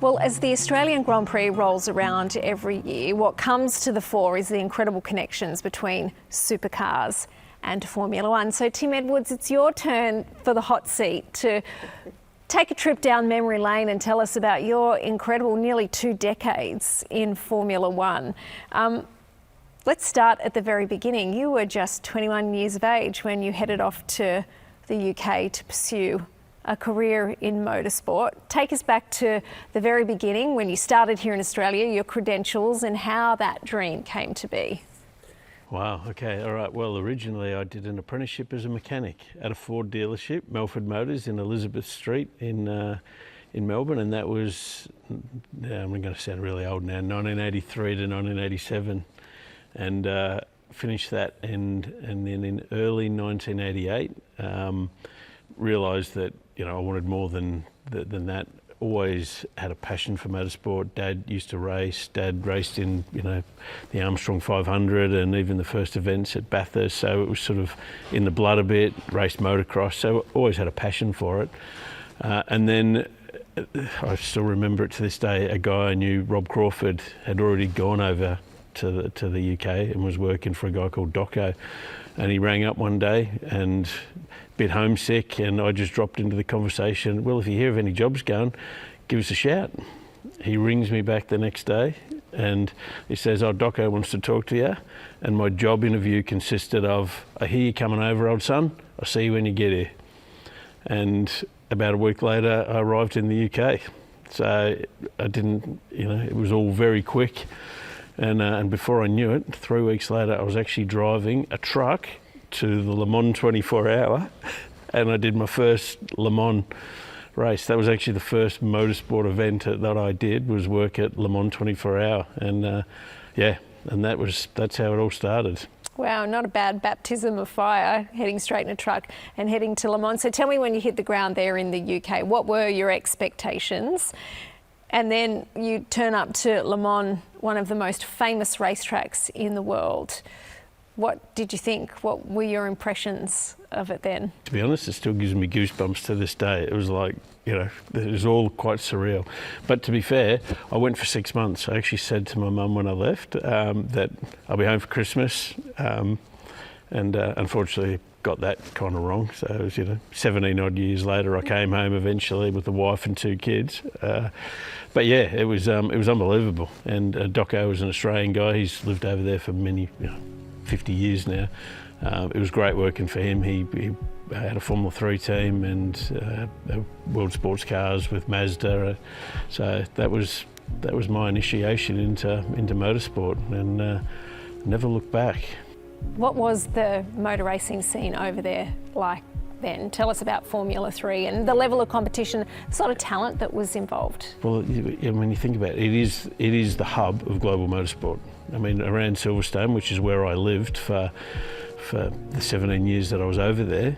Well, as the Australian Grand Prix rolls around every year, what comes to the fore is the incredible connections between supercars and Formula One. So, Tim Edwards, it's your turn for the hot seat to take a trip down memory lane and tell us about your incredible nearly 2 decades in Formula One. Let's start at the very beginning. You were just 21 years of age when you headed off to the UK to pursue a career in motorsport. Take us back to the very beginning when you started here in Australia, your credentials and how that dream came to be. Wow, okay, all right. Well, originally I did an apprenticeship as a mechanic at a Ford dealership, Melford Motors in Elizabeth Street in Melbourne, and that was, I'm going to sound really old now, 1983 to 1987. And finished that, and then in early 1988 realised that I wanted more than that. Always had a passion for motorsport. Dad used to race. Dad raced in the Armstrong 500 and even the first events at Bathurst, so it was sort of in the blood a bit. Raced motocross, so always had a passion for it. And then I still remember it to this day. A guy I knew, Rob Crawford, had already gone over to the UK and was working for a guy called Doco, and he rang up one day and a bit homesick, and I just dropped into the conversation, well, if you hear of any jobs going, give us a shout. He rings me back the next day and he says, oh, Doco wants to talk to you, and my job interview consisted of, I hear you coming over, old son, I'll see you when you get here. And about a week later I arrived in the UK, so I didn't, it was all very quick. And before I knew it, 3 weeks later, I was actually driving a truck to the Le Mans 24 Hour, and I did my first Le Mans race. That was actually the first motorsport event that I did, was work at Le Mans 24 Hour, and and that's how it all started. Wow, not a bad baptism of fire, heading straight in a truck and heading to Le Mans. So tell me, when you hit the ground there in the UK, what were your expectations? And then you turn up to Le Mans, one of the most famous racetracks in the world. What did you think? What were your impressions of it then? To be honest, it still gives me goosebumps to this day. It was like, it was all quite surreal. But to be fair, I went for 6 months. I actually said to my mum when I left that I'll be home for Christmas. And unfortunately, got that kind of wrong. So it was, 17 odd years later, I came home eventually with a wife and 2 kids. But yeah, it was unbelievable. And Doco was an Australian guy. He's lived over there for many, 50 years now. It was great working for him. He had a Formula 3 team and World Sports Cars with Mazda. So that was my initiation into motorsport, and never looked back. What was the motor racing scene over there like then? Tell us about Formula 3 and the level of competition, the sort of talent that was involved. Well, when you think about it, it is the hub of global motorsport. I mean, around Silverstone, which is where I lived for the 17 years that I was over there,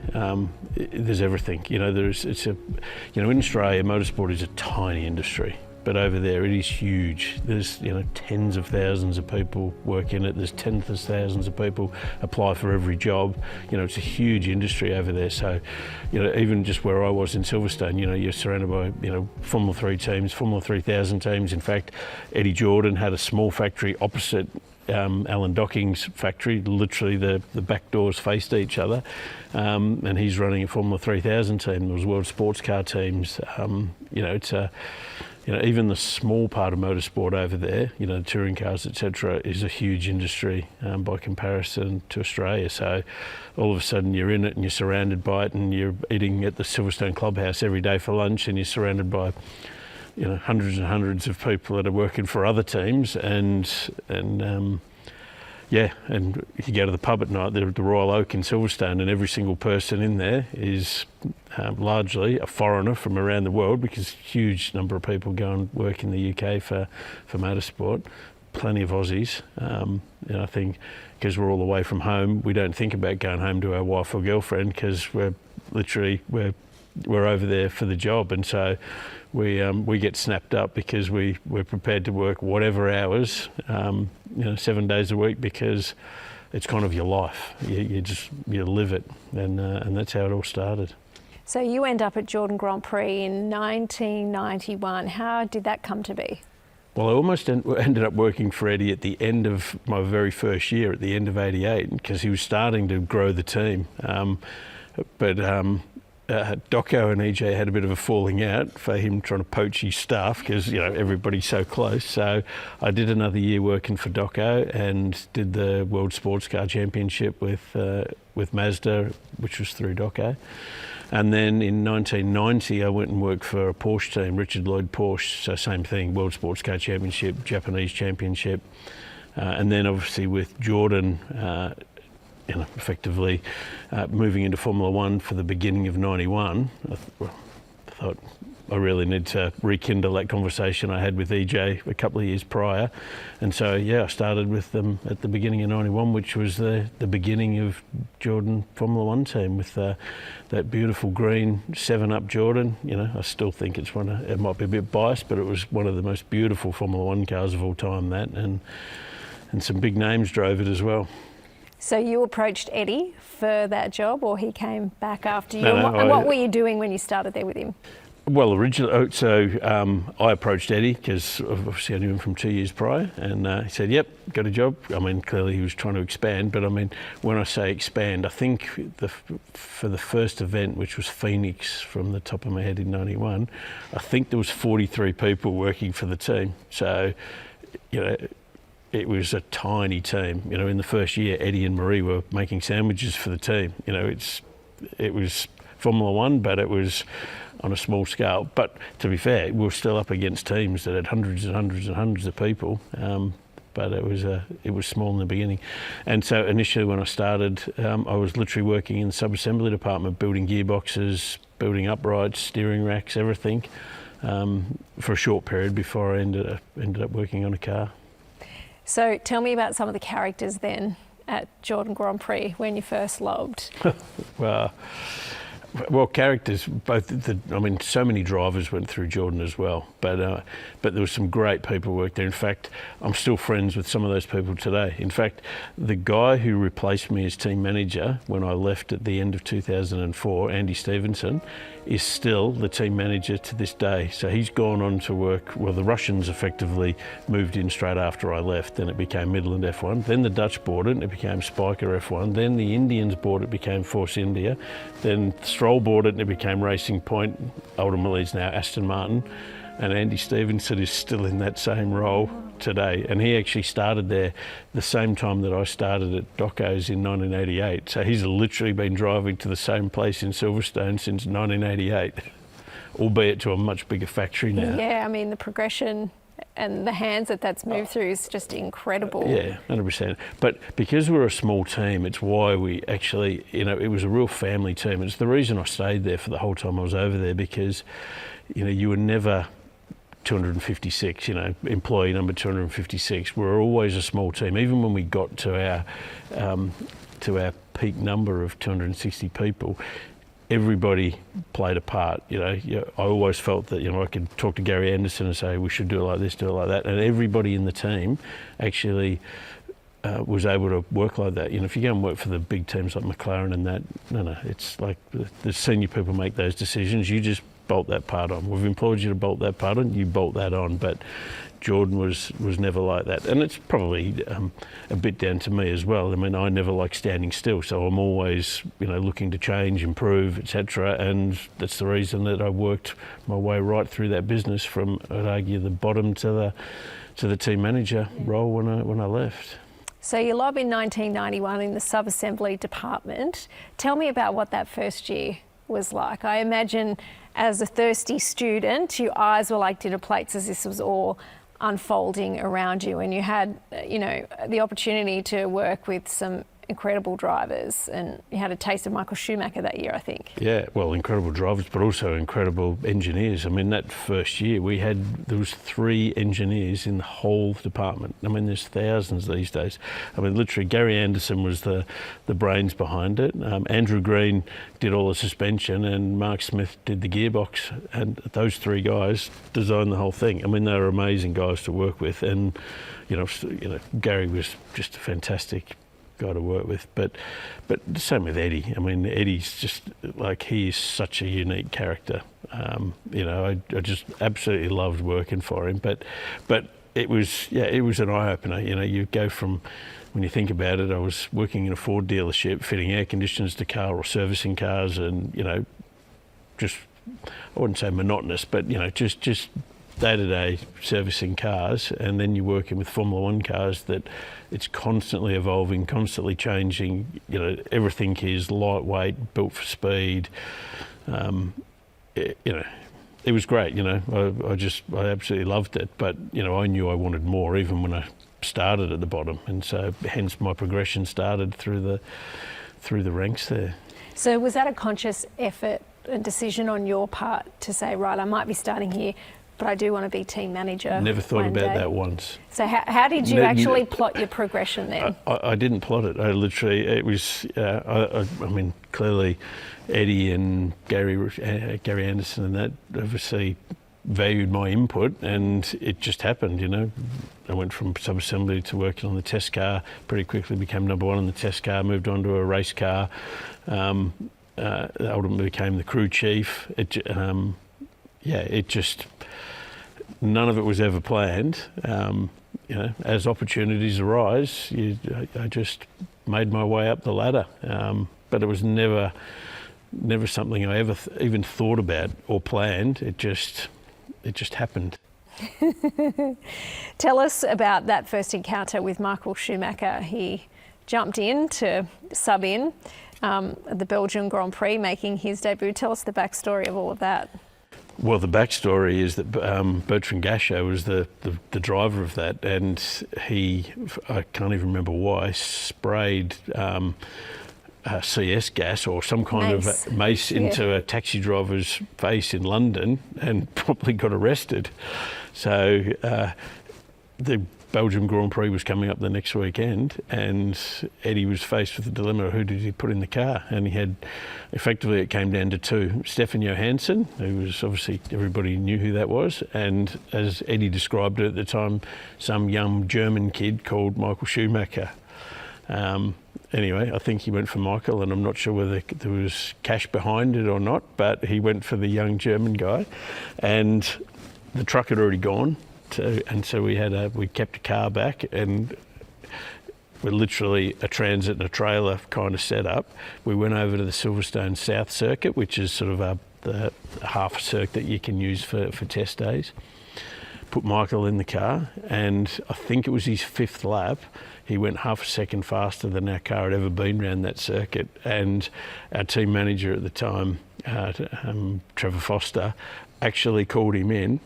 there's everything. In Australia, motorsport is a tiny industry. But over there, it is huge. There's tens of thousands of people work in it. There's tens of thousands of people apply for every job. It's a huge industry over there. So, even just where I was in Silverstone, you're surrounded by Formula 3 teams, Formula 3000 teams. In fact, Eddie Jordan had a small factory opposite Alan Docking's factory. Literally, the back doors faced each other, and he's running a Formula 3000 team. There was World Sports Car teams. It's a even the small part of motorsport over there, touring cars, etc., is a huge industry by comparison to Australia. So all of a sudden you're in it and you're surrounded by it, and you're eating at the Silverstone Clubhouse every day for lunch, and you're surrounded by hundreds and hundreds of people that are working for other teams, and you go to the pub at night, the Royal Oak in Silverstone, and every single person in there is largely a foreigner from around the world, because a huge number of people go and work in the UK for motorsport. Plenty of Aussies. I think because we're all away from home, we don't think about going home to our wife or girlfriend, because we're over there for the job, and so we get snapped up because we're prepared to work whatever hours, 7 days a week, because it's kind of your life. You live it, and that's how it all started. So you end up at Jordan Grand Prix in 1991. How did that come to be? Well, I almost ended up working for Eddie at the end of my very first year, at the end of '88, because he was starting to grow the team. But Doco and EJ had a bit of a falling out for him trying to poach his staff because, you know, everybody's so close. So I did another year working for Doco and did the World Sports Car Championship with Mazda, which was through Doco. And then in 1990, I went and worked for a Porsche team, Richard Lloyd Porsche. So same thing, World Sports Car Championship, Japanese Championship. And then obviously with Jordan, effectively moving into Formula One for the beginning of '91, I thought I really need to rekindle that conversation I had with EJ a couple of years prior. And so, yeah, I started with them at the beginning of '91, which was the beginning of Jordan Formula One team with that beautiful green 7-Up Jordan. You know, I still think it's it might be a bit biased, but it was one of the most beautiful Formula One cars of all time, that, and some big names drove it as well. So you approached Eddie for that job, or he came back after you? No, and what were you doing when you started there with him? Well, originally, I approached Eddie because obviously I knew him from 2 years prior, and he said, "Yep, got a job." I mean, clearly he was trying to expand, but I mean, when I say expand, I think for the first event, which was Phoenix, from the top of my head in '91, I think there was 43 people working for the team. So, you know, it was a tiny team. You know, in the first year, Eddie and Marie were making sandwiches for the team. You know, it was Formula One, but it was on a small scale. But to be fair, we were still up against teams that had hundreds and hundreds and hundreds of people. But it was small in the beginning. And so initially when I started, I was literally working in the sub-assembly department, building gearboxes, building uprights, steering racks, everything, for a short period before I ended up working on a car. So tell me about some of the characters then at Jordan Grand Prix when you first lobbed. Well, characters, so many drivers went through Jordan as well, but there was some great people who worked there. In fact, I'm still friends with some of those people today. In fact, the guy who replaced me as team manager when I left at the end of 2004, Andy Stevenson, is still the team manager to this day. So he's gone on to work, well, the Russians effectively moved in straight after I left, then it became Midland F1, then the Dutch bought it and it became Spiker F1, then the Indians bought it, became Force India, then Stroll bought it and it became Racing Point, ultimately it's now Aston Martin, and Andy Stevenson is still in that same role today. And he actually started there the same time that I started at Doco's in 1988. So he's literally been driving to the same place in Silverstone since 1988, albeit to a much bigger factory now. Yeah, I mean, the progression and the hands that's moved through is just incredible. Yeah, 100%. But because we're a small team, it's why we actually, you know, it was a real family team. It's the reason I stayed there for the whole time I was over there, because, you know, you were never 256, you know, employee number 256. We're always a small team. Even when we got to our peak number of 260 people, everybody played a part. You know, I always felt that, you know, I could talk to Gary Anderson and say we should do it like this, do it like that, and everybody in the team actually was able to work like that. You know, if you go and work for the big teams like McLaren and that, no, it's like the senior people make those decisions. You just bolt that part on. We've employed you to bolt that part on, you bolt that on. But Jordan was never like that, and it's probably a bit down to me as well. I mean, I never like standing still, so I'm always, you know, looking to change, improve, etc. And that's the reason that I worked my way right through that business from, I'd argue, the bottom to the team manager role when I left. So you lob in 1991 in the sub-assembly department. Tell me about what that first year was like. I imagine as a thirsty student, your eyes were like dinner plates as this was all unfolding around you, and you had, you know, the opportunity to work with some incredible drivers, and you had a taste of Michael Schumacher that year, I think. Yeah, well, incredible drivers, but also incredible engineers. I mean, that first year there was 3 engineers in the whole department. I mean, there's thousands these days. I mean, literally, Gary Anderson was the brains behind it. Andrew Green did all the suspension, and Mark Smith did the gearbox, and those 3 guys designed the whole thing. I mean, they were amazing guys to work with, and you know, Gary was just a fantastic guy to work with. But the same with Eddie. I mean, Eddie's just like, he is such a unique character. You know, I just absolutely loved working for him. But it was an eye opener. You know, you go from, when you think about it, I was working in a Ford dealership, fitting air conditioners to car or servicing cars, and you know, just, I wouldn't say monotonous, but you know, just day-to-day servicing cars, and then you're working with Formula One cars that it's constantly evolving, constantly changing. You know, everything is lightweight, built for speed. You know, it was great. You know, I absolutely loved it. But you know, I knew I wanted more, even when I started at the bottom, and so hence my progression started through the ranks there. So was that a conscious effort and decision on your part to say, right, I might be starting here, but I do want to be team manager? Never thought about that once. So how did you actually plot your progression then? I didn't plot it. I literally, it was, I mean, clearly Eddie and Gary Anderson and that obviously valued my input, and it just happened, you know. I went from sub-assembly to working on the test car, pretty quickly became number one on the test car, moved on to a race car, ultimately became the crew chief. It just, none of it was ever planned. You know, as opportunities arise, I just made my way up the ladder. But it was never something I ever even thought about or planned. It just happened. Tell us about that first encounter with Michael Schumacher. He jumped in to sub in at the Belgian Grand Prix, making his debut. Tell us the backstory of all of that. Well, the backstory is that Bertrand Gachot was the driver of that, and he, I can't even remember why, sprayed CS gas or some kind of mace into a taxi driver's face in London, and probably got arrested. So the Belgium Grand Prix was coming up the next weekend, and Eddie was faced with the dilemma of who did he put in the car, and he had, effectively it came down to two: Stefan Johansson, who was obviously, everybody knew who that was, and as Eddie described it at the time, some young German kid called Michael Schumacher. Anyway, I think he went for Michael, and I'm not sure whether there was cash behind it or not, but he went for the young German guy, and the truck had already gone. And so we kept a car back, and we're literally a transit and a trailer kind of set up. We went over to the Silverstone South Circuit, which is sort of the half circuit that you can use for test days. Put Michael in the car, and I think it was his fifth lap. He went half a second faster than our car had ever been around that circuit, and our team manager at the time, Trevor Foster, actually called him in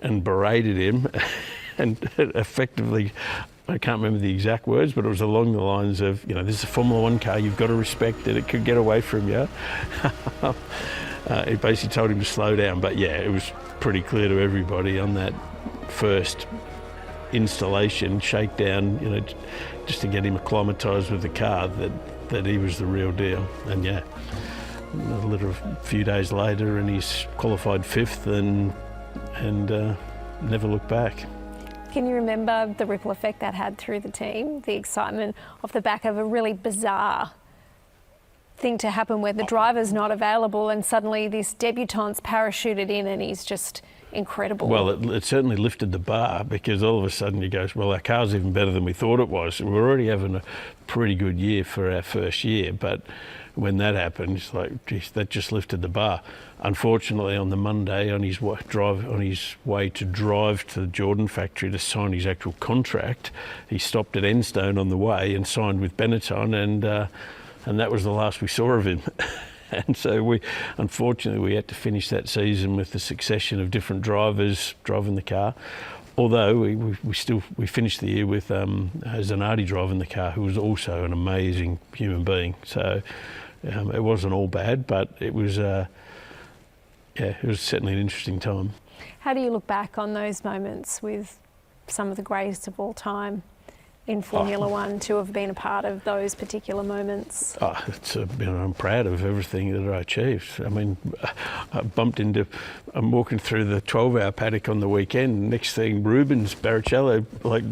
and berated him and effectively, I can't remember the exact words, but it was along the lines of, you know, this is a Formula One car, you've got to respect it, it could get away from you. He basically told him to slow down, but yeah, it was pretty clear to everybody on that first installation, shakedown, you know, just to get him acclimatised with the car, that he was the real deal. And yeah, a few days later, and he's qualified fifth and never looked back. Can you remember the ripple effect that had through the team, the excitement off the back of a really bizarre thing to happen where the driver's not available and suddenly this debutante's parachuted in and he's just incredible? Well, it certainly lifted the bar, because all of a sudden you go, well, our car's even better than we thought it was. We're already having a pretty good year for our first year, but when that happened, it's like, geez, that just lifted the bar. Unfortunately, on the Monday, on his way to drive to the Jordan factory to sign his actual contract, he stopped at Enstone on the way and signed with Benetton, and that was the last we saw of him. And so unfortunately, we had to finish that season with the succession of different drivers driving the car. Although we finished the year with Zanardi driving the car, who was also an amazing human being. So it wasn't all bad, but it was certainly an interesting time. How do you look back on those moments with some of the greatest of all time in Formula One, to have been a part of those particular moments? I'm proud of everything that I achieved. I mean, I'm walking through the 12-hour paddock on the weekend. Next thing, Rubens Barrichello, like,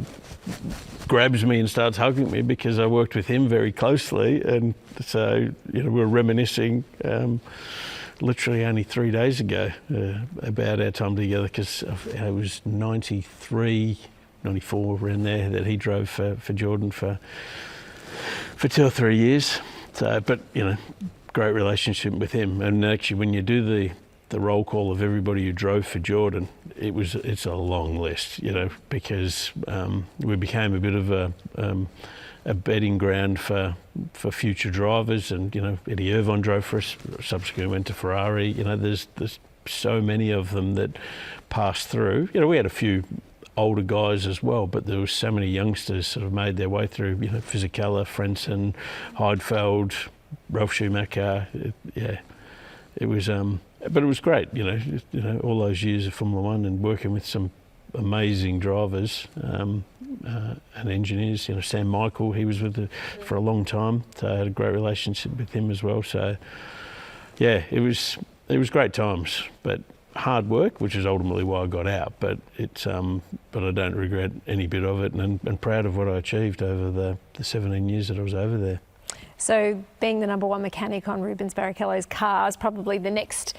grabs me and starts hugging me because I worked with him very closely, and so we're reminiscing. Literally only 3 days ago about our time together, because it was 93, 94 around there that he drove for Jordan for 2 or 3 years. So, but great relationship with him. And actually, when you do the roll call of everybody who drove for Jordan, it's a long list, because we became a bit of a betting ground for future drivers, and Eddie Irvine drove for us, subsequently went to Ferrari. There's so many of them that passed through. We had a few older guys as well, but there was so many youngsters sort of made their way through. Fisichella, Frentzen, Heidfeld, Ralf Schumacher. It was but it was great. All those years of Formula One and working with some amazing drivers and engineers. Sam Michael, he was with for a long time, so I had a great relationship with him as well. So yeah, it was great times, but hard work, which is ultimately why I got out. But but I don't regret any bit of it, and proud of what I achieved over the 17 years that I was over there. So being the #1 mechanic on Rubens Barrichello's car is probably the next,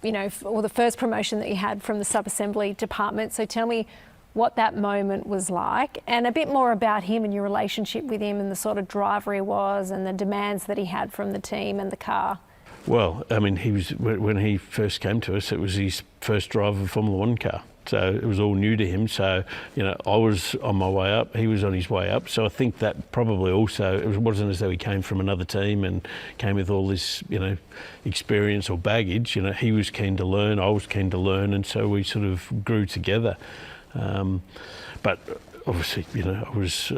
or the first promotion that you had from the sub-assembly department. So tell me what that moment was like, and a bit more about him and your relationship with him, and the sort of driver he was and the demands that he had from the team and the car. Well, I mean, when he first came to us, it was his first drive of a Formula One car. So it was all new to him. So, I was on my way up, he was on his way up. So I think that probably also, it wasn't as though he came from another team and came with all this, experience or baggage. He was keen to learn, I was keen to learn, and so we sort of grew together. But obviously, I was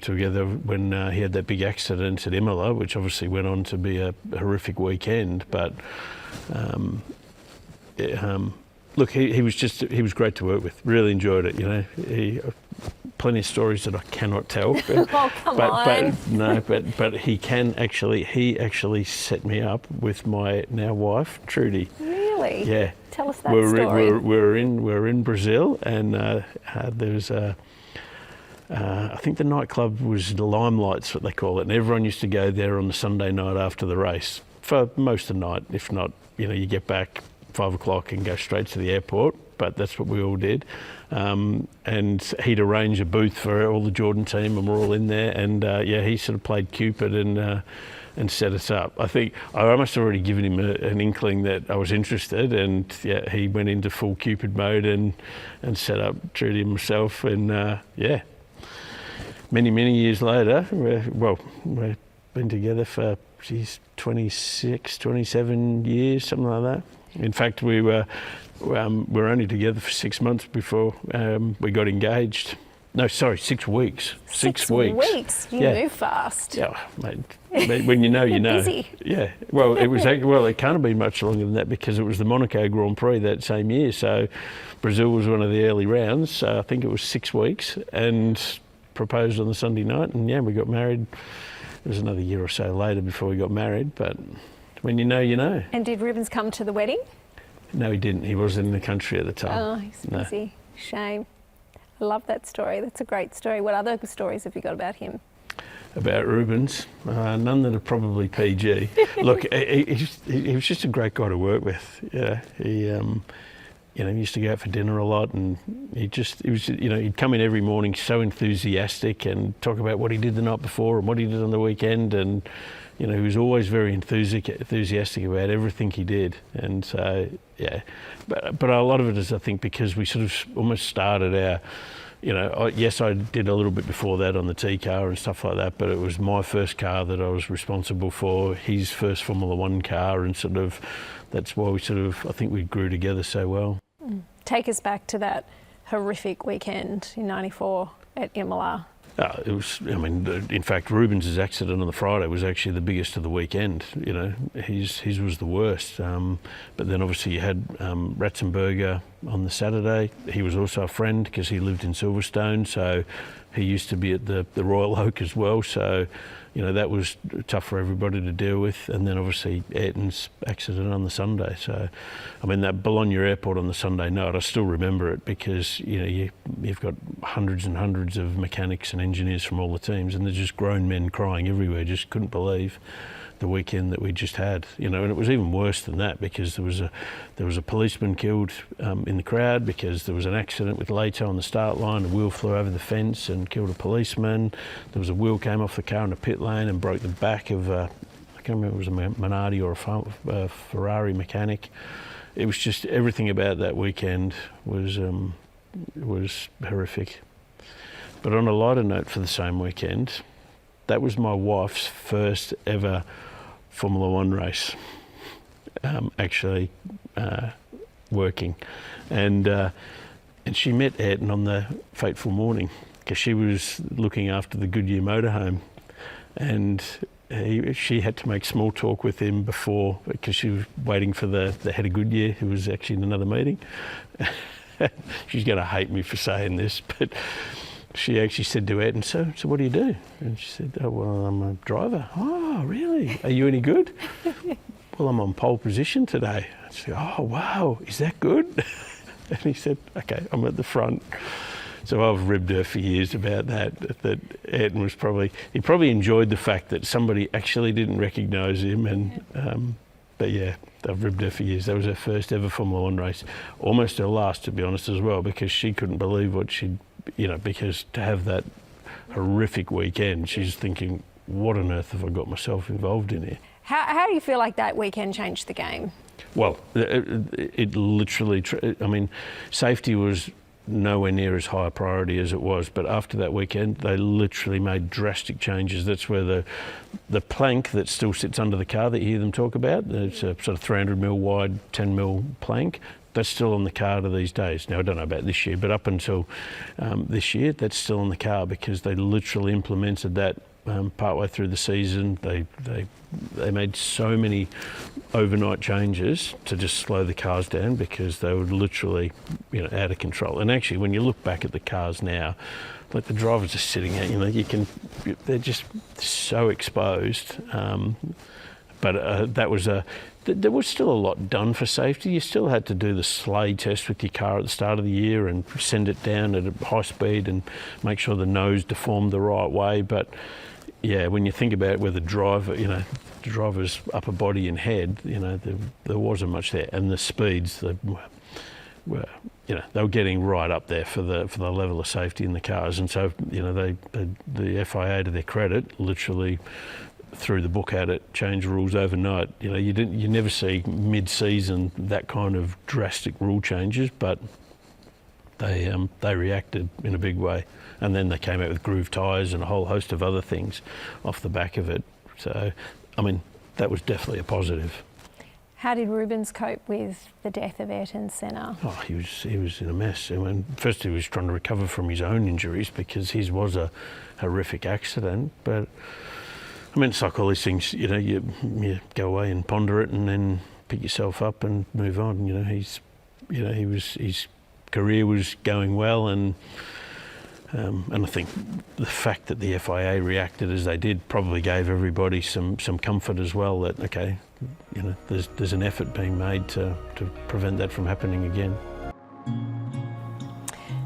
together when he had that big accident at Imola, which obviously went on to be a horrific weekend. But look, he was great to work with. Really enjoyed it. He plenty of stories that I cannot tell. But, oh, come on. But he actually set me up with my now wife, Trudy. Really? Yeah. Tell us that story. We're in Brazil, and there was I think the nightclub was the Limelights, what they call it, and everyone used to go there on the Sunday night after the race for most of the night. If not, you get back 5 o'clock and go straight to the airport, but that's what we all did. And he'd arrange a booth for all the Jordan team, and we're all in there, and he sort of played Cupid and set us up. I think I must have already given him an inkling that I was interested, and he went into full Cupid mode and set up Trudy and myself, and many years later, we've been together for 26, 27 years, something like that. In fact, we were only together for 6 months before we got engaged. No, sorry, 6 weeks. 6 weeks. You move fast. Yeah, mate. When you know, you know. Busy. Yeah. Well, it can't have been much longer than that, because it was the Monaco Grand Prix that same year. So Brazil was one of the early rounds. So I think it was 6 weeks, and proposed on the Sunday night, and we got married. It was another year or so later before we got married, but when you know, you know. And did Rubens come to the wedding? No, he didn't. He wasn't in the country at the time. Oh, he's busy. No. Shame. I love that story. That's a great story. What other stories have you got about him? About Rubens? None that are probably PG. Look, he was just a great guy to work with. Yeah, he used to go out for dinner a lot, and he'd come in every morning so enthusiastic and talk about what he did the night before and what he did on the weekend, and he was always very enthusiastic about everything he did. And so but a lot of it is, I think, because we sort of almost started our, yes, I did a little bit before that on the T car and stuff like that, but it was my first car that I was responsible for, his first Formula One car, and sort of that's why I think we grew together so well. Take us back to that horrific weekend in '94 at Imola. It was, in fact, Rubens' accident on the Friday was actually the biggest of the weekend. His was the worst. But then obviously you had Ratzenberger on the Saturday. He was also a friend because he lived in Silverstone, so he used to be at the Royal Oak as well. So, that was tough for everybody to deal with. And then obviously Ayrton's accident on the Sunday. So, I mean, that Bologna airport on the Sunday night, I still remember it because, you've got hundreds and hundreds of mechanics and engineers from all the teams, and there's just grown men crying everywhere, just couldn't believe the weekend that we just had, and it was even worse than that because there was a policeman killed in the crowd because there was an accident with Leto on the start line. A wheel flew over the fence and killed a policeman. There was a wheel came off the car in the pit lane and broke the back of I can't remember if it was a Minardi or a Ferrari mechanic. It was just everything about that weekend was horrific. But on a lighter note, for the same weekend, that was my wife's first ever Formula One race, actually working, and she met Ayrton on the fateful morning because she was looking after the Goodyear motorhome, and she had to make small talk with him before because she was waiting for the head of Goodyear, who was actually in another meeting. She's going to hate me for saying this, but she actually said to Ayrton, so what do you do? And she said, oh, well, I'm a driver. Oh, really? Are you any good? Well, I'm on pole position today. I said, oh, wow, is that good? And he said, okay, I'm at the front. So I've ribbed her for years about that Ayrton was he probably enjoyed the fact that somebody actually didn't recognise him. And but yeah, I've ribbed her for years. That was her first ever Formula One race. Almost her last, to be honest, as well, because she couldn't believe what she'd, because to have that horrific weekend, she's thinking, what on earth have I got myself involved in here? How do you feel like that weekend changed the game? Well, it literally, safety was nowhere near as high a priority as it was, but after that weekend, they literally made drastic changes. That's where the plank that still sits under the car that you hear them talk about, it's a sort of 300 mil wide, 10 mil plank, that's still on the car to these days. Now, I don't know about this year, but up until this year, that's still on the car because they literally implemented that partway through the season. They made so many overnight changes to just slow the cars down because they were literally, out of control. And actually, when you look back at the cars now, like the drivers are sitting out, they're just so exposed. But there was still a lot done for safety. You still had to do the sleigh test with your car at the start of the year and send it down at a high speed and make sure the nose deformed the right way. But yeah, when you think about where the driver's upper body and head, there wasn't much there, and the speeds they were getting right up there for the level of safety in the cars, and so the FIA, to their credit, literally threw the book at it, changed rules overnight. You never see mid-season that kind of drastic rule changes, but they reacted in a big way, and then they came out with groove tyres and a whole host of other things off the back of it. So, that was definitely a positive. How did Rubens cope with the death of Ayrton Senna? Oh, he was in a mess. First he was trying to recover from his own injuries because his was a horrific accident, but it's like all these things, you go away and ponder it and then pick yourself up and move on. His career was going well, and I think the fact that the FIA reacted as they did probably gave everybody some comfort as well that, okay, there's an effort being made to prevent that from happening again.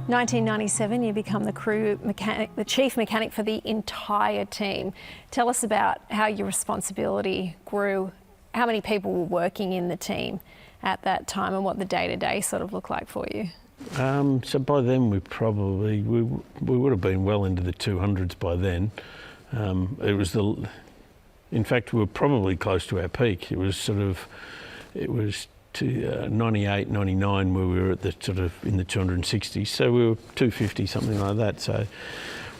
1997, you become the chief mechanic for the entire team. Tell us about how your responsibility grew, how many people were working in the team at that time, and what the day-to-day sort of looked like for you. So by then we would have been well into the 200s by then. In fact, we were probably close to our peak. It was 98, 99 where we were at the sort of in the 260s. So we were 250, something like that. So,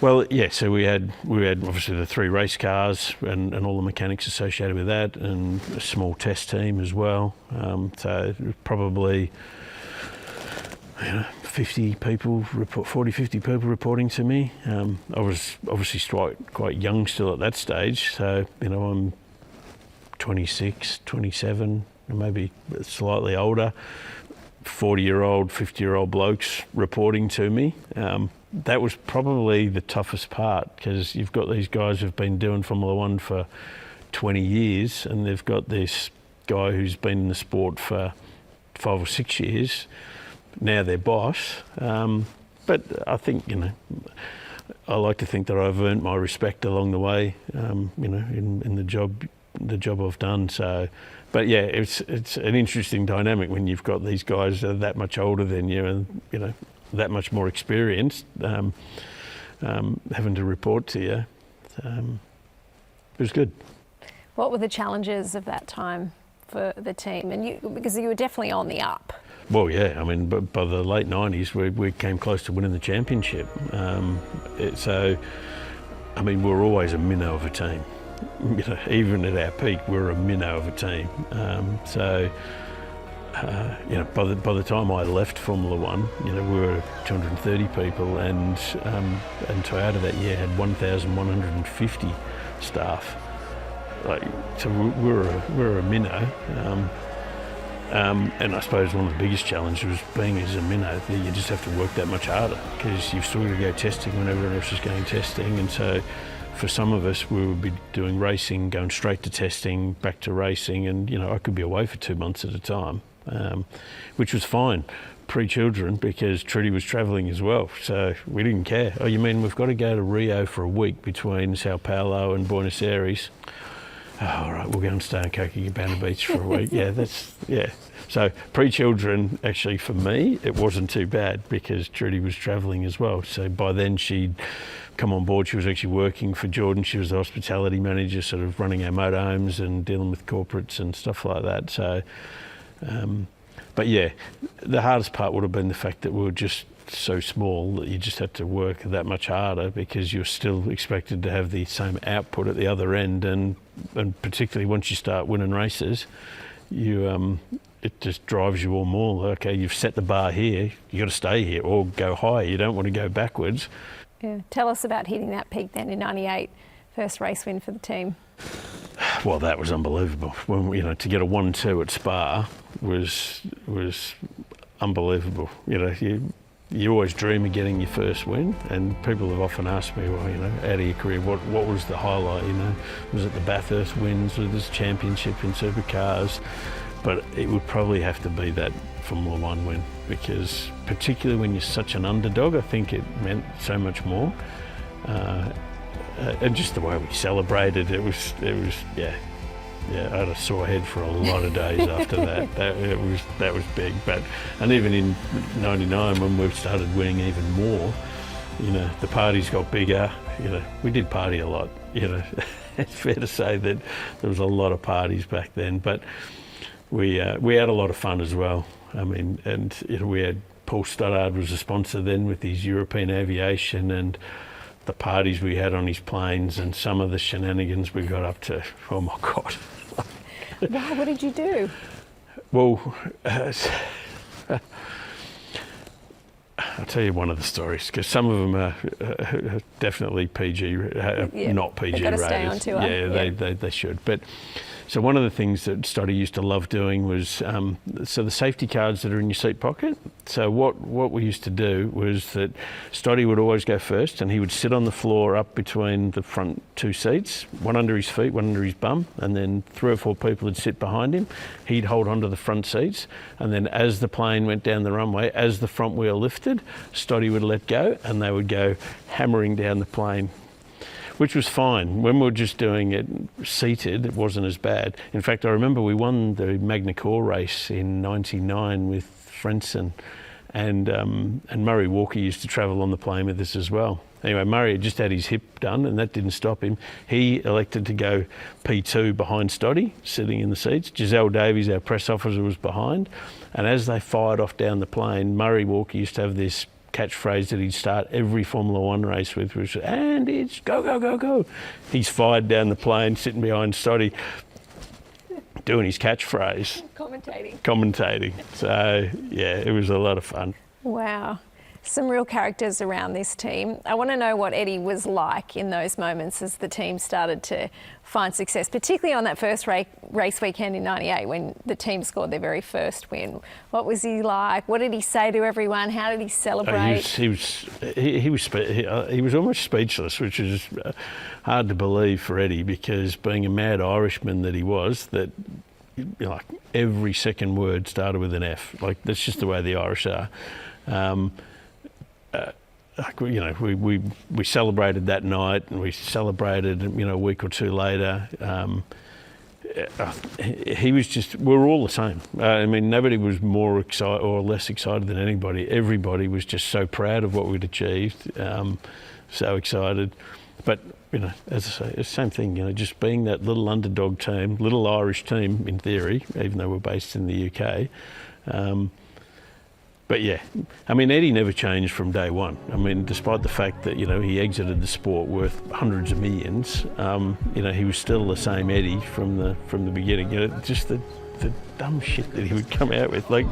well, yeah. So we had obviously the 3 race cars and all the mechanics associated with that, and a small test team as well. So probably 50 people, 40, 50 people reporting to me. I was obviously quite young still at that stage. So, I'm 26, 27, maybe slightly older. 40-year-old, 50-year-old blokes reporting to me. That was probably the toughest part, because you've got these guys who've been doing Formula One for 20 years, and they've got this guy who's been in the sport for 5 or 6 years, now their boss. But I think, I like to think that I've earned my respect along the way, in the job I've done. So, but yeah, it's an interesting dynamic when you've got these guys that are that much older than you, and that much more experienced, having to report to you. It was good. What were the challenges of that time for the team? And because you were definitely on the up. Well, yeah, I mean, by the late 90s, we came close to winning the championship. So, I mean, we were always a minnow of a team. Even at our peak, we were a minnow of a team. By the time I left Formula One, we were 230 people, and Toyota that year had 1,150 staff. So we're a minnow. And I suppose one of the biggest challenges was being as a minnow, you just have to work that much harder, because you've still got to go testing when everyone else is going testing. And so for some of us, we would be doing racing, going straight to testing, back to racing, and I could be away for 2 months at a time, which was fine pre-children, because Trudy was travelling as well, so we didn't care. Oh, you mean we've got to go to Rio for a week between Sao Paulo and Buenos Aires? Oh, all right, we'll go and stay on Copacabana Beach for a week. Yeah. So pre-children, actually for me, it wasn't too bad, because Trudy was travelling as well. So by then she'd come on board. She was actually working for Jordan. She was the hospitality manager, sort of running our motorhomes and dealing with corporates and stuff like that. So, but yeah, the hardest part would have been the fact that we were just so small that you just had to work that much harder, because you're still expected to have the same output at the other end, and particularly once you start winning races, it just drives you all more. Okay, you've set the bar here, you got to stay here or go higher. You don't want to go backwards. Yeah. Tell us about hitting that peak then in '98, first race win for the team. Well, that was unbelievable. When to get a 1-2 at Spa was unbelievable. You always dream of getting your first win, and people have often asked me, well, out of your career, what was the highlight? Was it the Bathurst wins, or this championship in supercars? But it would probably have to be that Formula One win, because particularly when you're such an underdog, I think it meant so much more. And just the way we celebrated, it was yeah. I had a sore head for a lot of days after that. That was big. And even in '99, when we started winning even more, the parties got bigger. We did party a lot. It's fair to say that there was a lot of parties back then. But we had a lot of fun as well. I mean, and we had Paul Stoddard was a sponsor then with his European Aviation, and the parties we had on his planes, and some of the shenanigans we got up to. Oh my God. Why? What did you do? Well, I'll tell you one of the stories, because some of them are definitely PG, not PG rated. Stay on tour. Yeah, they should. But so one of the things that Stoddy used to love doing was so the safety cards that are in your seat pocket. So what we used to do was that Stoddy would always go first, and he would sit on the floor up between the front two seats, one under his feet, one under his bum, and then 3 or 4 people would sit behind him. He'd hold onto the front seats, and then as the plane went down the runway, as the front wheel lifted, Stoddy would let go, and they would go hammering down the plane, which was fine. When we were just doing it seated, it wasn't as bad. In fact, I remember we won the Magna Core race in '99 with Frenson, and Murray Walker used to travel on the plane with us as well. Anyway, Murray had just had his hip done, and that didn't stop him. He elected to go P2 behind Stoddy, sitting in the seats. Giselle Davies, our press officer, was behind. And as they fired off down the plane, Murray Walker used to have this catchphrase that he'd start every Formula One race with, which was, and it's go, go, go, go. He's fired down the plane, sitting behind Stoddy, doing his catchphrase. Commentating. So, yeah, it was a lot of fun. Wow. Some real characters around this team. I want to know what Eddie was like in those moments as the team started to find success, particularly on that first race weekend in '98 when the team scored their very first win. What was he like? What did he say to everyone? How did he celebrate? He was almost speechless, which is hard to believe for Eddie, because being a mad Irishman that he was, that like every second word started with an F. Like, that's just the way the Irish are. We celebrated that night, and we celebrated, a week or two later. He was just, we were all the same. Nobody was more excited or less excited than anybody. Everybody was just so proud of what we'd achieved, so excited. But, as I say, it's the same thing, just being that little underdog team, little Irish team in theory, even though we're based in the UK. But yeah, Eddie never changed from day one. Despite the fact that, he exited the sport worth hundreds of millions, he was still the same Eddie from the beginning. Just the dumb shit that he would come out with. Like,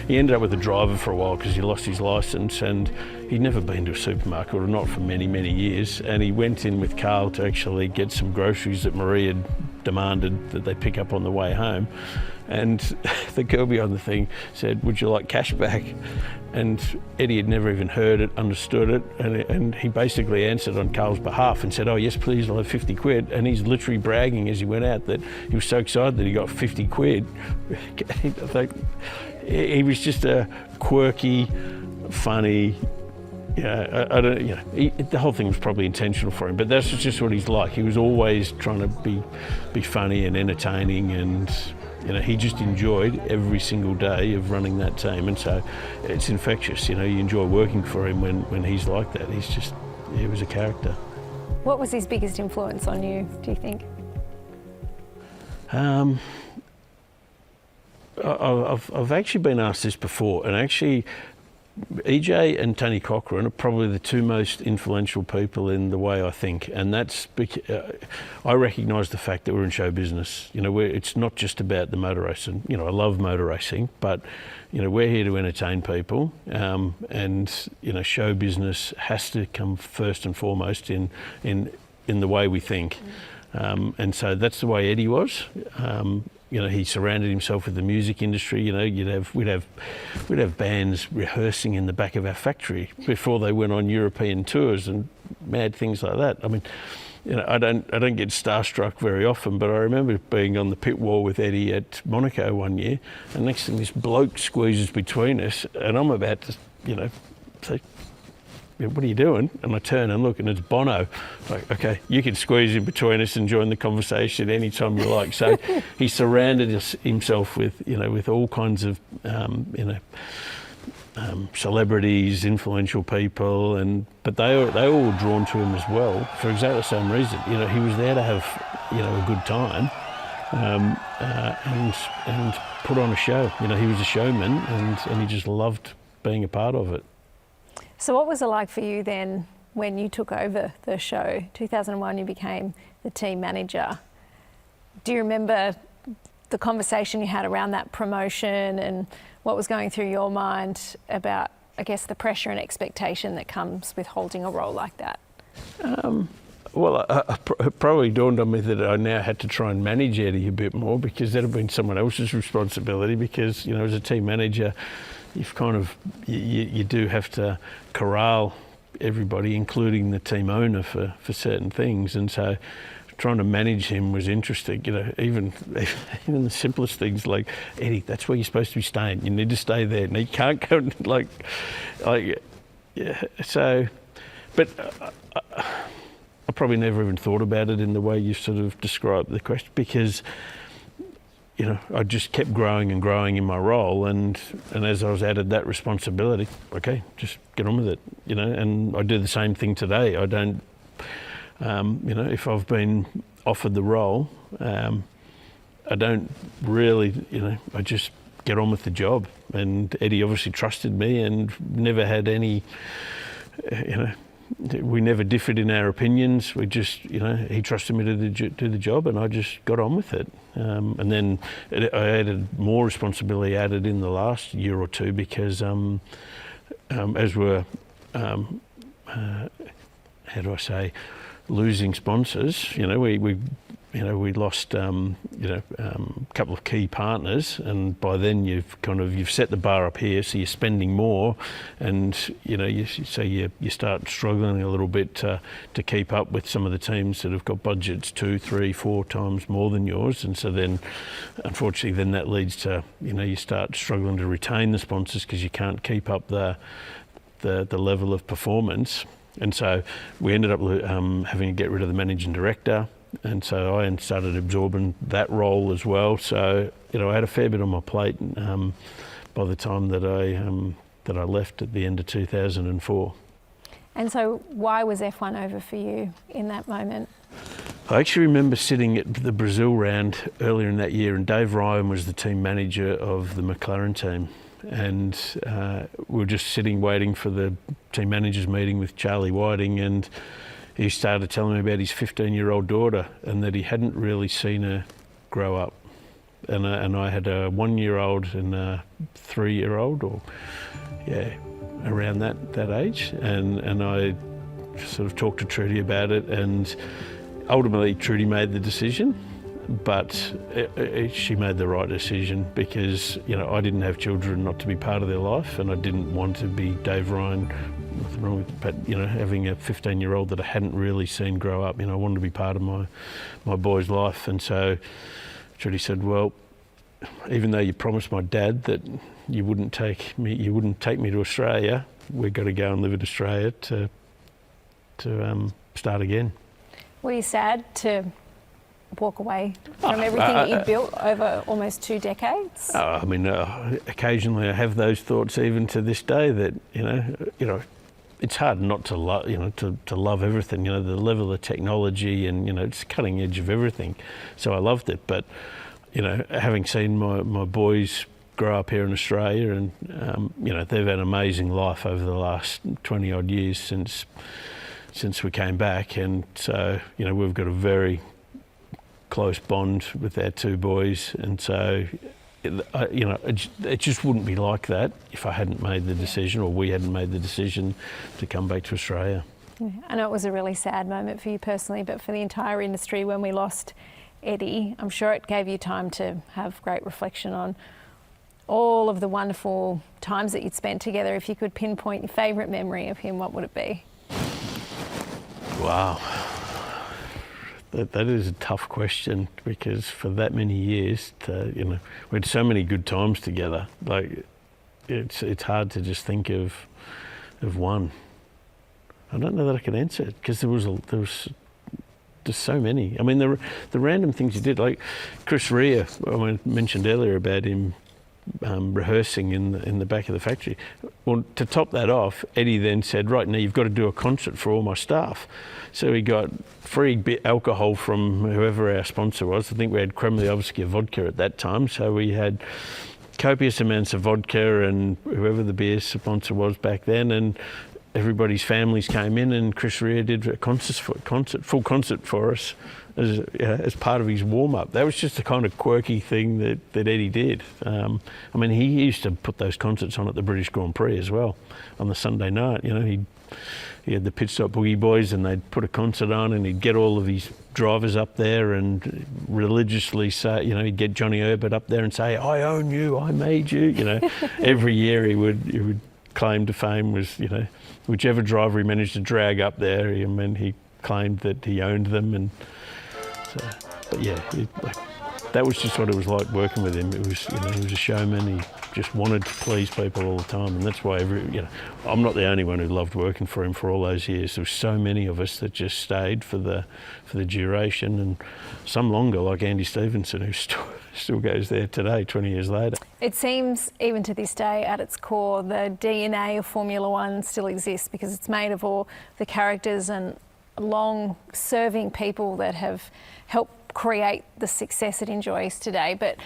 he ended up with a driver for a while because he lost his licence, and he'd never been to a supermarket, or not for many, many years. And he went in with Carl to actually get some groceries that Marie had demanded that they pick up on the way home. And the girl behind the thing said, "Would you like cash back?" And Eddie had never even heard it, understood it, and he basically answered on Carl's behalf and said, "Oh yes, please, I'll have 50 quid." And he's literally bragging as he went out that he was so excited that he got 50 quid. He was just a quirky, funny, the whole thing was probably intentional for him, but that's just what he's like. He was always trying to be funny and entertaining, and he just enjoyed every single day of running that team, and so it's infectious. You enjoy working for him when he's like that. He was a character. What was his biggest influence on you, do you think? I've actually been asked this before, and actually EJ and Tony Cochran are probably the two most influential people in the way I think, and that's I recognise the fact that we're in show business. It's not just about the motor racing. I love motor racing, but we're here to entertain people, and show business has to come first and foremost in the way we think, and so that's the way Eddie was. He surrounded himself with the music industry. We'd have bands rehearsing in the back of our factory before they went on European tours and mad things like that. I don't get starstruck very often, but I remember being on the pit wall with Eddie at Monaco one year, and next thing this bloke squeezes between us, and I'm about to, say, "What are you doing?" And I turn and look, and it's Bono. Like, okay, you can squeeze in between us and join the conversation anytime you like. So he surrounded himself with all kinds of, celebrities, influential people, but they all were drawn to him as well for exactly the same reason. He was there to have, a good time, and put on a show. He was a showman, and he just loved being a part of it. So what was it like for you then when you took over the show? 2001, you became the team manager. Do you remember the conversation you had around that promotion and what was going through your mind about, I guess, the pressure and expectation that comes with holding a role like that? Well, it probably dawned on me that I now had to try and manage Eddie a bit more, because that had been someone else's responsibility, because, as a team manager, you do have to corral everybody, including the team owner, for certain things, and so trying to manage him was interesting. Even the simplest things like, "Eddie, that's where you're supposed to be staying. You need to stay there. And you can't go like, yeah." So, but I probably never even thought about it in the way you sort of described the question, because I just kept growing and growing in my role, and as I was added that responsibility, okay, just get on with it, and I do the same thing today. I don't, if I've been offered the role, I don't really, I just get on with the job. And Eddie obviously trusted me and never had any, we never differed in our opinions. We just, he trusted me to do the job, and I just got on with it. And then I added more responsibility in the last year or two, because as we're, how do I say, losing sponsors, we lost, a couple of key partners, and by then you've set the bar up here, so you're spending more, and you start struggling a little bit to keep up with some of the teams that have got budgets 2, 3, 4 times more than yours, and so then, unfortunately, then that leads to you start struggling to retain the sponsors because you can't keep up the level of performance, and so we ended up having to get rid of the managing director. And so I started absorbing that role as well. So I had a fair bit on my plate by the time that I left at the end of 2004. And so why was F1 over for you in that moment? I actually remember sitting at the Brazil round earlier in that year, and Dave Ryan was the team manager of the McLaren team. And we were just sitting waiting for the team managers meeting with Charlie Whiting, and he started telling me about his 15-year-old daughter and that he hadn't really seen her grow up. And I had a 1-year-old and a 3-year-old, around that age. And I sort of talked to Trudy about it, and ultimately Trudy made the decision. But she made the right decision because, I didn't have children not to be part of their life, and I didn't want to be Dave Ryan. Nothing wrong with, but having a 15-year-old that I hadn't really seen grow up. I wanted to be part of my boy's life, and so Trudy said, "Well, even though you promised my dad that you wouldn't take me to Australia, we've got to go and live in Australia to start again." Were you sad to walk away from everything that you built over almost 2 decades? Occasionally I have those thoughts even to this day that it's hard not to love to love everything, the level of technology, and it's cutting edge of everything, so I loved it. But having seen my boys grow up here in Australia, and they've had an amazing life over the last 20 odd years since we came back, and so we've got a very close bond with our 2 boys, and so it just wouldn't be like that if I hadn't made the decision, or we hadn't made the decision to come back to Australia. Yeah, I know it was a really sad moment for you personally, but for the entire industry when we lost Eddie, I'm sure it gave you time to have great reflection on all of the wonderful times that you'd spent together. If you could pinpoint your favourite memory of him, what would it be? Wow. That is a tough question, because for that many years, we had so many good times together. Like, it's hard to just think of one. I don't know that I can answer it, because there was just so many. I mean, the random things you did, like Chris Rea, I mentioned earlier about him rehearsing in the back of the factory. Well, to top that off, Eddie then said, "Right, now you've got to do a concert for all my staff." So he got free alcohol from whoever our sponsor was. I think we had Kremliovsky vodka at that time, so we had copious amounts of vodka and whoever the beer sponsor was back then, and everybody's families came in, and Chris Rea did a full concert for us as part of his warm-up. That was just the kind of quirky thing that Eddie did. He used to put those concerts on at the British Grand Prix as well on the Sunday night. He had the Pit Stop Boogie Boys, and they'd put a concert on, and he'd get all of his drivers up there and religiously say, he'd get Johnny Herbert up there and say, "I own you, I made you." Every year he would claim to fame was, whichever driver he managed to drag up there, he claimed that he owned them. And so, but yeah, that was just what it was like working with him. It was, he was a showman. He just wanted to please people all the time, and that's why I'm not the only one who loved working for him for all those years. There were so many of us that just stayed for the duration, and some longer, like Andy Stevenson, who still goes there today, 20 years later. It seems, even to this day, at its core, the DNA of Formula One still exists, because it's made of all the characters and long-serving people that have helped create the success it enjoys today. But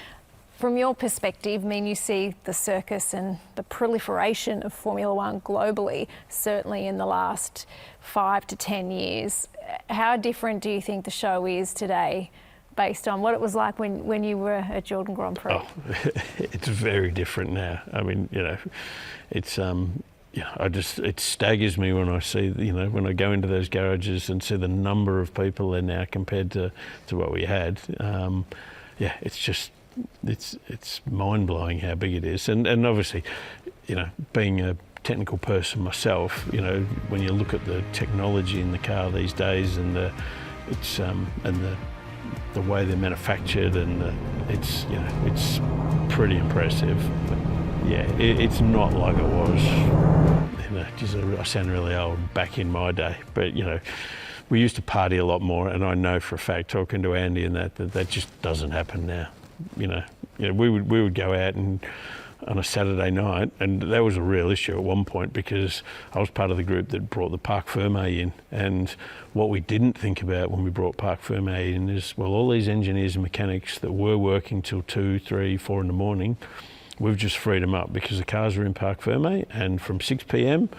from your perspective, you see the circus and the proliferation of Formula One globally, certainly in the last 5 to 10 years. How different do you think the show is today based on what it was like when you were at Jordan Grand Prix? Oh, it's very different now. It's it staggers me when I see, when I go into those garages and see the number of people there now compared to what we had. It's mind-blowing how big it is. And obviously, being a technical person myself, when you look at the technology in the car these days and the way they're manufactured, and it's pretty impressive. But it's not like it was. I sound really old, back in my day, but we used to party a lot more, and I know for a fact, talking to Andy and that just doesn't happen now. We would go out and on a Saturday night, and that was a real issue at one point, because I was part of the group that brought the Parc Fermé in, and what we didn't think about when we brought Parc Fermé in is, well, all these engineers and mechanics that were working till 2, 3, 4 in the morning, we've just freed them up because the cars are in Parc Fermé, and from 6 p.m.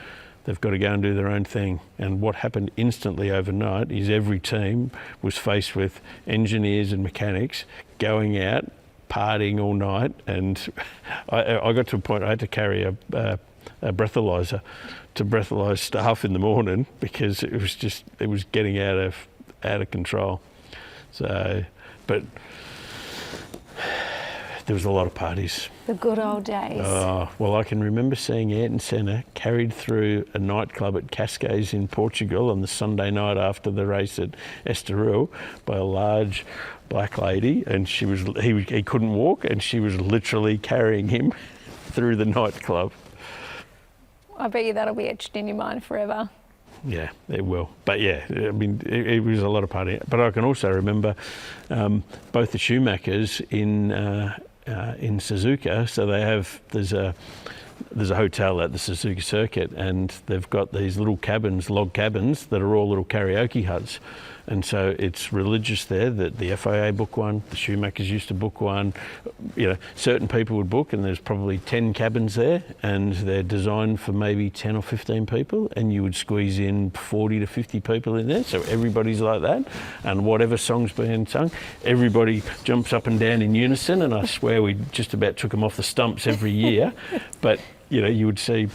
they've got to go and do their own thing. And what happened instantly overnight is every team was faced with engineers and mechanics going out, partying all night, and I got to a point I had to carry a breathalyzer to breathalyze staff in the morning because it was getting out of control. So, but there was a lot of parties. The good old days. Well, I can remember seeing Ayrton Senna carried through a nightclub at Cascais in Portugal on the Sunday night after the race at Estoril by a large black lady, and he couldn't walk, and she was literally carrying him through the nightclub. I bet you that'll be etched in your mind forever. Yeah, it will. But yeah, I mean, it was a lot of partying. But I can also remember both the Schumachers in Suzuka. So there's a hotel at the Suzuka circuit, and they've got these little cabins, log cabins, that are all little karaoke huts. And so it's religious there that the FIA book one, the Schumachers used to book one, certain people would book, and there's probably 10 cabins there, and they're designed for maybe 10 or 15 people, and you would squeeze in 40 to 50 people in there, so everybody's like that, and whatever song's being sung, everybody jumps up and down in unison, and I swear we just about took them off the stumps every year. But, you would see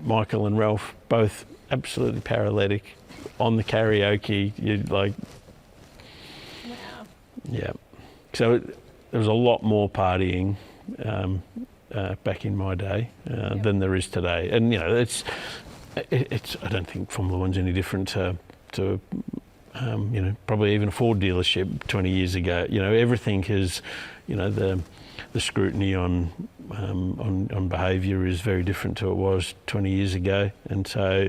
Michael and Ralph both absolutely paralytic on the karaoke. You'd like, wow. Yeah. So there was a lot more partying back in my day than there is today, and it's. I don't think Formula One's any different to probably even a Ford dealership 20 years ago. Everything is, the scrutiny on behaviour is very different to it was 20 years ago, and so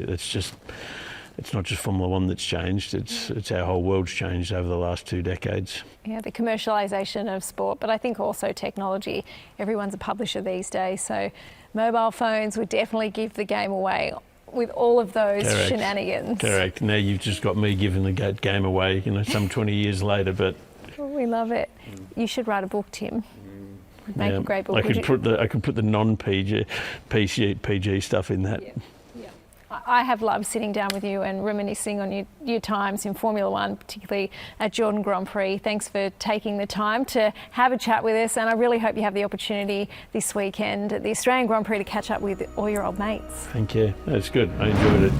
it's not just Formula One that's changed, it's our whole world's changed over the last 2 decades. Yeah, the commercialisation of sport, but I think also technology. Everyone's a publisher these days, so mobile phones would definitely give the game away with all of those shenanigans. Correct. Now you've just got me giving the game away, some 20 years later, but... We love it. You should write a book, Tim. Make a great book. I could put the non-PG stuff in that. Yeah. I have loved sitting down with you and reminiscing on your times in Formula One, particularly at Jordan Grand Prix. Thanks for taking the time to have a chat with us, and I really hope you have the opportunity this weekend at the Australian Grand Prix to catch up with all your old mates. Thank you. That's good. I enjoyed it.